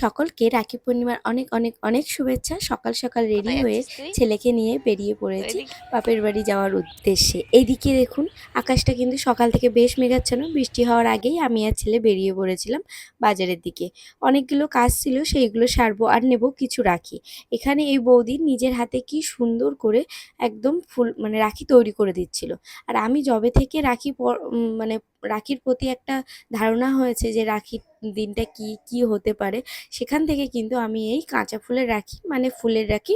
সকলকে রাখি পূর্ণিমার অনেক অনেক অনেক শুভেচ্ছা। সকাল সকাল রেডি কোথায় হয়ে যাচ্ছিস তুই? ছেলেকে নিয়ে বেরিয়ে তো পড়েছি এদিকে। বাপের বাড়ি যাওয়ার উদ্দেশ্যে। এইদিকে দেখুন, আকাশটা কিন্তু সকাল থেকে বেশ মেঘাচ্ছন্ন। বৃষ্টি হওয়ার আগেই আমি আর ছেলে বেরিয়ে পড়েছিলাম বাজারের দিকে। অনেকগুলো কাজ ছিল, সেইগুলো সারবো আর নেব কিছু রাখি। এখানে এই বৌদি নিজের হাতে কি সুন্দর করে একদম ফুল মানে রাখি তৈরি করে দিচ্ছিল। আর আমি যবে থেকে মানে রাখির প্রতি একটা ধারণা হয়েছে যে রাখির দিনটা কি কি হতে পারে, সেখান থেকে কিন্তু আমি এই কাঁচা ফুলের রাখি মানে ফুলের রাখি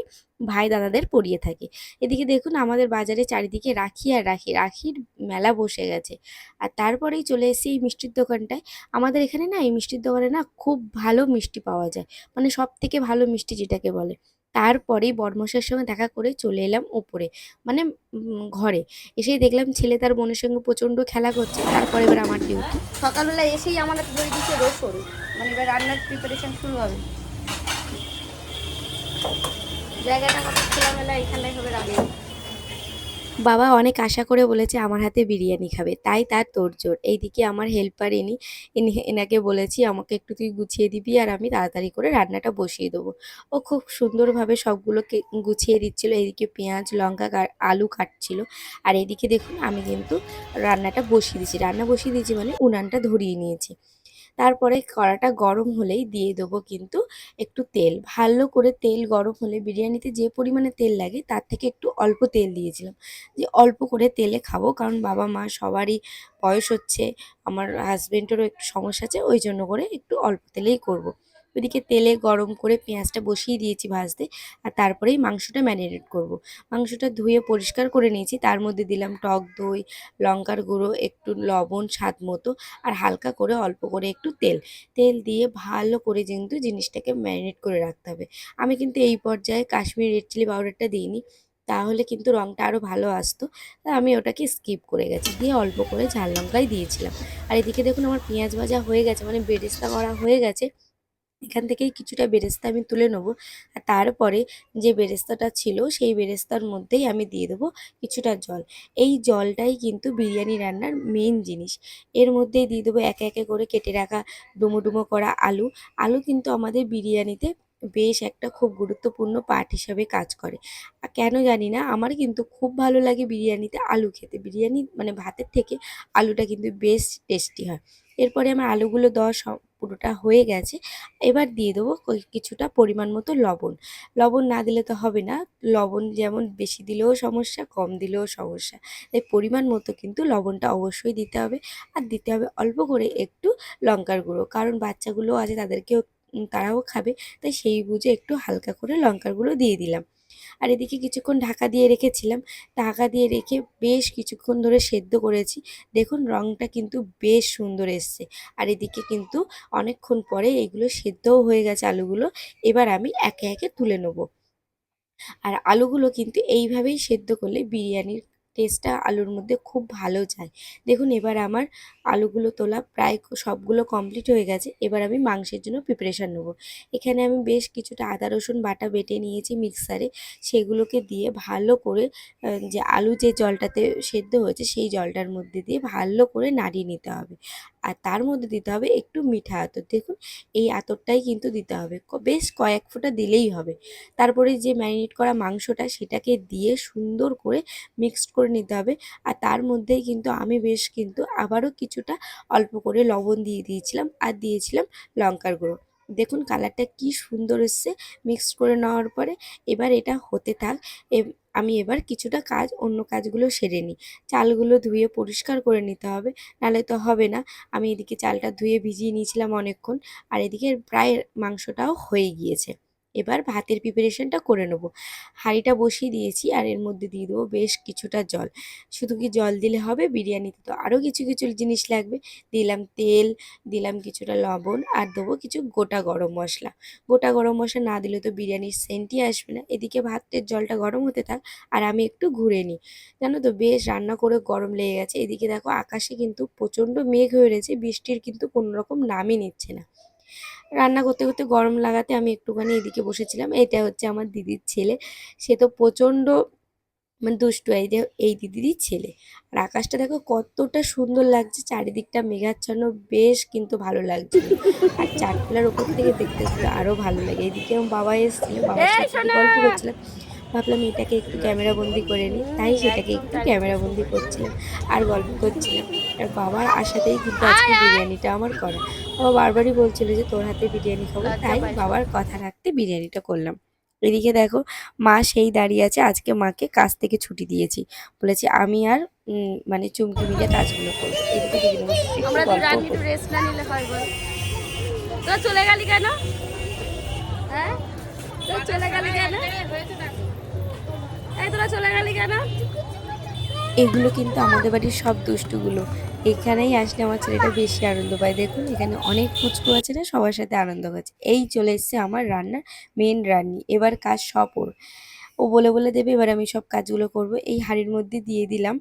ভাই দাদাদের পরিয়ে থাকি। এদিকে দেখুন, আমাদের বাজারে চারিদিকে রাখি আর রাখি, রাখির মেলা বসে গেছে। আর তারপরেই চলে এসেছি এই মিষ্টির দোকানটায়। আমাদের এখানে না, এই মিষ্টির দোকানে না খুব ভালো মিষ্টি পাওয়া যায়, মানে সব থেকে ভালো মিষ্টি যেটাকে বলে। তারপরেই বড়মশাইয়ের সঙ্গে দেখা করে চলে এলাম ওপরে, মানে ঘরে। এসেই দেখলাম ছেলে তার বোনের সঙ্গে প্রচণ্ড খেলা করছে। তারপর এবার আমার ডিউটি। সকালবেলা এসেই আমাদের ধরে দিচ্ছে রসুন, মানে এবার রান্নার প্রিপারেশন শুরু হবে। জায়গাটা কত খোলামেলা, এখানটাই হবে রান্না। বাবা অনেক আশা করে বলেছে আমার হাতে বিরিয়ানি খাবে, তাই তার তোড়জোড়। এইদিকে আমার হেল্পার এনাকে বলেছি আমাকে একটু তুই গুছিয়ে দিবি আর আমি তাড়াতাড়ি করে রান্নাটা বসিয়ে দেবো। ও খুব সুন্দরভাবে সবগুলোকে গুছিয়ে দিচ্ছিল। এইদিকে পেঁয়াজ লঙ্কা আলু কাটছিল। আর এইদিকে দেখুন, আমি কিন্তু রান্নাটা বসিয়ে দিয়েছি। রান্না বসিয়ে দিয়েছি মানে উনানটা ধরিয়ে নিয়েছি। তারপরে কড়াটা গরম হলেই দিয়ে দেবো কিন্তু একটু তেল। ভালো করে তেল গরম হলে, বিরিয়ানিতে যে পরিমাণে তেল লাগে তার থেকে একটু অল্প তেল দিয়েছিলাম, যে অল্প করে তেলে খাবো, কারণ বাবা মা সবারই বয়স হচ্ছে, আমার হাজবেন্ডেরও একটু সমস্যা আছে, ওই জন্য করে একটু অল্প তেলেই করব। ওইদিকে তেলে গরম করে পেঁয়াজটা বসিয়ে দিয়েছি ভাজতে। আর তারপরেই মাংসটা ম্যারিনেট করব। মাংসটা ধুয়ে পরিষ্কার করে নিয়েছি, তার মধ্যে দিলাম টক দই, লঙ্কার গুঁড়ো, একটু লবণ স্বাদ মতো, আর হালকা করে অল্প করে একটু তেল। তেল দিয়ে ভালো করে কিন্তু জিনিসটাকে ম্যারিনেট করে রাখতে হবে। আমি কিন্তু এই পর্যায়ে কাশ্মীরি রেড চিলি পাউডারটা দিইনি, তাহলে কিন্তু রঙটা আরও ভালো আসতো। তাই আমি ওটাকে স্কিপ করে গেছি, দিয়ে অল্প করে ঝাল লঙ্কাই দিয়েছিলাম। আর এদিকে দেখুন, আমার পেঁয়াজ ভাজা হয়ে গেছে, মানে বেরেস্তা করা হয়ে গেছে। এখান থেকেই কিছুটা বেরেস্তা আমি তুলে নেবো। আর তারপরে যে বেরেস্তাটা ছিল সেই বেরেস্তার মধ্যেই আমি দিয়ে দেবো কিছুটা জল। এই জলটাই কিন্তু বিরিয়ানি রান্নার মেন জিনিস। এর মধ্যেই দিয়ে দেবো একে একে করে কেটে রাখা ডুমো ডুমো করা আলু। আলু কিন্তু আমাদের বিরিয়ানিতে বেশ একটা খুব গুরুত্বপূর্ণ পার্ট হিসাবে কাজ করে। কেন জানি না, আমার কিন্তু খুব ভালো লাগে বিরিয়ানিতে আলু খেতে। বিরিয়ানি মানে ভাতের থেকে আলুটা কিন্তু বেশ টেস্টি হয়। এরপরে আমার আলুগুলো দেওয়া পুরোটা হয়ে গেছে। এবার দিয়ে দেবো কিছুটা পরিমাণ মতো লবণ। লবণ না দিলে তো হবে না। লবণ যেমন বেশি দিলেও সমস্যা, কম দিলেও সমস্যা। তাই পরিমাণ মতো কিন্তু লবণটা অবশ্যই দিতে হবে। আর দিতে হবে অল্প করে একটু লঙ্কার গুঁড়ো, কারণ বাচ্চাগুলোও আছে, তাদেরকেও তারাও খাবে। তাই সেই বুঝে একটু হালকা করে লঙ্কার গুঁড়ো দিয়ে দিলাম। আর এদিকে কিছুক্ষণ ঢাকা দিয়ে রেখেছিলাম। ঢাকা দিয়ে রেখে বেশ কিছুক্ষণ ধরে সেদ্ধ করেছি। দেখুন রঙটা কিন্তু বেশ সুন্দর এসছে। আর এদিকে কিন্তু অনেকক্ষণ পরে এগুলো সেদ্ধও হয়ে গেছে আলুগুলো। এবার আমি একে একে তুলে নেবো। আর আলুগুলো কিন্তু এইভাবেই সেদ্ধ করলে বিরিয়ানির টেস্টটা আলুর মধ্যে খুব ভালো যায়। দেখুন এবার আমার আলুগুলো তোলা প্রায় সবগুলো কমপ্লিট হয়ে গেছে। এবার আমি মাংসের জন্য প্রিপারেশান নেবো। এখানে আমি বেশ কিছুটা আদা রসুন বাটা বেটে নিয়েছি মিক্সারে। সেগুলোকে দিয়ে ভালো করে যে আলু যে জলটাতে সেদ্ধ হয়েছে সেই জলটার মধ্যে দিয়ে ভালো করে নাড়িয়ে নিতে হবে। আর তার মধ্যে দিতে হবে একটু মিঠা আতর। দেখুন এই আতরটাই কিন্তু দিতে হবে, বেশ কয়েক ফোঁটা দিলেই হবে। তারপরে যে ম্যারিনেট করা মাংসটা সেটাকে দিয়ে সুন্দর করে মিক্সড করে নিতে হবে। আর তার মধ্যেই কিন্তু আমি বেশ কিন্তু আবারও কিছুটা অল্প করে লবণ দিয়ে দিয়েছিলাম, আর দিয়েছিলাম লঙ্কার গুঁড়ো। দেখুন কালারটা কি সুন্দর এসছে মিক্সড করে নেওয়ার পরে। এবার এটা হতে থাক। আমি এবার কিছুটা অন্য কাজগুলো সেরে নিই। চালগুলো ধুয়ে পরিষ্কার করে নিতে হবে, নাহলে তো হবে না। আমি এদিকে চালটা ধুয়ে ভিজিয়ে নিয়েছিলাম অনেকক্ষণ। আর এদিকে প্রায় মাংসটাও হয়ে গিয়েছে। এবার ভাতের প্রিপারেশনটা করে নেব। হাঁড়িটা বসিয়ে দিয়েছি আর এর মধ্যে দিয়ে দেবো বেশ কিছুটা জল। শুধু কি জল দিলে হবে? বিরিয়ানিতে তো আরও কিছু কিছু জিনিস লাগবে। দিলাম তেল, দিলাম কিছুটা লবণ, আর দেবো কিছু গোটা গরম মশলা। গোটা গরম মশলা না দিলে তো বিরিয়ানির সেন্টই আসবে না। এদিকে ভাতের জলটা গরম হতে থাক আর আমি একটু ঘুরে নিই। জানো তো বেশ রান্না করে গরম লেগে গেছে। এদিকে দেখো আকাশে কিন্তু প্রচণ্ড মেঘ হয়ে রয়েছে, বৃষ্টির কিন্তু কোনো রকম নামই নিচ্ছে না। রান্না করতে করতে গরম লাগাতে আমি একটুখানি এদিকে বসেছিলাম। এটা হচ্ছে আমার দিদির ছেলে। সে তো প্রচণ্ড মানে দুষ্টু এই দিদিরই ছেলে। আর আকাশটা দেখো কতটা সুন্দর লাগছে, চারিদিকটা মেঘাচ্ছন্ন, বেশ কিন্তু ভালো লাগছিল। আর চারতলার ওপর থেকে দেখতে কিন্তু আরো ভালো লাগে। এদিকে আমার বাবা এসেছিল, বাবার এই সাথে একটু সোনা, গল্প করছিলাম। ভাবলাম এটাকে একটু ক্যামেরা বন্দি করে নিই, তাই সেটাকে একদম একটু তাড়িয়ে ক্যামেরা দিয়েছি। বন্দি করছিলাম আর গল্প করছিলাম। আর বাবার আশাতেই কিন্তু আজকে আয় আয়, বিরিয়ানিটা আমার করা। বাবা বারবারই বলছিল যে তোর হাতে বিরিয়ানি খাবো, লজ্জা তাই পায় সব। বাবার কথা রাখতে বিরিয়ানিটা করলাম। এদিকে দেখো মা সেই দাঁড়িয়ে আছে, আজকে মাকে কাজ থেকে ছুটি দিয়েছি, বলেছি আমি আর মানে চুমকি মিলে কাজগুলো করবো। এদিকে দিদির বসে একটু আমরা দুই গল্প রানী একটু করি। রেস্ট না নিলে হয় বল? তোরা চলে গেলি কেন? হ্যাঁ, তোরা চলে গেলি কেন? এই তোরা চলে গেলি কেন? এগুলো কিন্তু আমাদের বাড়ির সব দুষ্টুগুলো। এখানেই আসলে আমার ছেলেটা বেশি আনন্দ পায়। দেখুন এখানে অনেক পুচকু আছে না, সবার সাথে আনন্দ করছে। এই চলে এসছে আমার রান্নার মেন রান্নি, এবার কাজ সব ওর। ও বলে বলে দেবে, এবার আমি সব কাজগুলো করব। এই হাঁড়ির মধ্যে দিয়ে দিলাম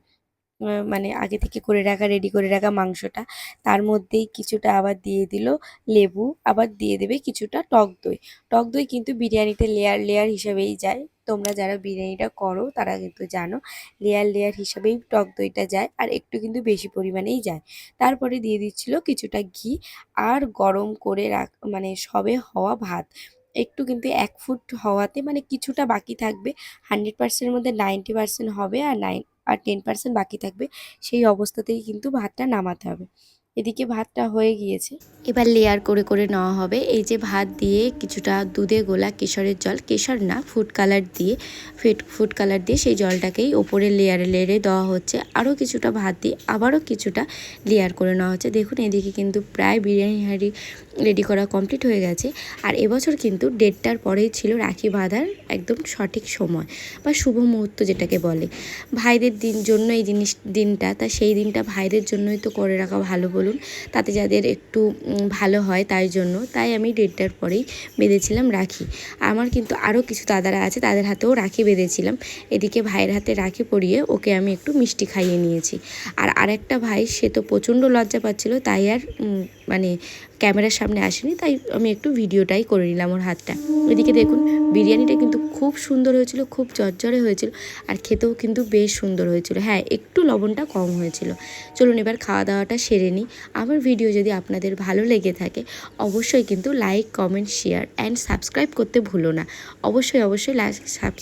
মানে আগে থেকে করে রাখা, রেডি করে রাখা মাংসটা। তার মধ্যেই কিছুটা আবার দিয়ে দিল লেবু, আবার দিয়ে দেবে কিছুটা টক দই। টক দই কিন্তু বিরিয়ানিতে লেয়ার লেয়ার হিসেবেই যায়। তোমরা যারা বিরিয়ানিটা করো তারা কিন্তু জানো, লেয়ার লেয়ার হিসাবেই টক দইটা যায়, আর একটু কিন্তু বেশি পরিমাণেই যায়। তারপরে দিয়ে দিচ্ছিল কিছুটা ঘি, আর গরম করে মানে সবে হওয়া ভাত। একটু কিন্তু 1 ফুট হওয়াতে মানে কিছুটা বাকি থাকবে, 100%-এর মধ্যে 90% হবে, আর 10% বাকি থাকবে। সেই অবস্থাতেই কিন্তু ভাতটা নামাতে হবে। এদিকে ভাতটা হয়ে গিয়েছে, এবার লেয়ার করে করে নেওয়া হবে। এই যে ভাত দিয়ে কিছুটা দুধে গোলা কেশরের জল, কেশর না ফুড কালার দিয়ে, ফুড কালার দিয়ে সেই জলটাকেই ওপরে লেয়ারে লেয়ারে দেওয়া হচ্ছে। আরও কিছুটা ভাত দিয়ে আবারও কিছুটা লেয়ার করে নেওয়া হচ্ছে। দেখুন এদিকে কিন্তু প্রায় বিরিয়ানি হাঁড়ি রেডি করা কমপ্লিট হয়ে গেছে। আর এবছর কিন্তু 1:30টার পরেই ছিল রাখি বাঁধার একদম সঠিক সময় বা শুভ মুহূর্ত যেটাকে বলে। ভাইদের জন্য এই দিনটা, তা সেই দিনটা ভাইদের জন্যই তো করে রাখা ভালো বলুন, তাতে যাদের একটু ভালো হয় তাই আমি 1:30টার পরেই বেঁধেছিলাম রাখি। আমার কিন্তু আরও কিছু দাদারা আছে, তাদের হাতেও রাখি বেঁধেছিলাম। এদিকে ভাইয়ের হাতে রাখি পরিয়ে ওকে আমি একটু মিষ্টি খাইয়ে নিয়েছি। আর আরেকটা ভাই, সে তো প্রচণ্ড লজ্জা পাচ্ছিল, তাই আর মানে ক্যামেরার সামনে আসেনি, তাই আমি একটু ভিডিওটাই করে নিলাম ওর হাতটা। এদিকে দেখুন বিরিয়ানিটা কিন্তু খুব সুন্দর হয়েছিল, খুব জর্জরে হয়েছিল, আর খেতেও কিন্তু বেশ সুন্দর হয়েছিল। হ্যাঁ, একটু লবণটা কম হয়েছিল। চলুন এবার খাওয়া দাওয়াটা সেরে নিই। আমার ভিডিও যদি আপনাদের ভালো লেগে থাকে অবশ্যই কিন্তু like, comment, share and subscribe করতে ভুলো না। অবশ্যই সাবস্ক্রাইব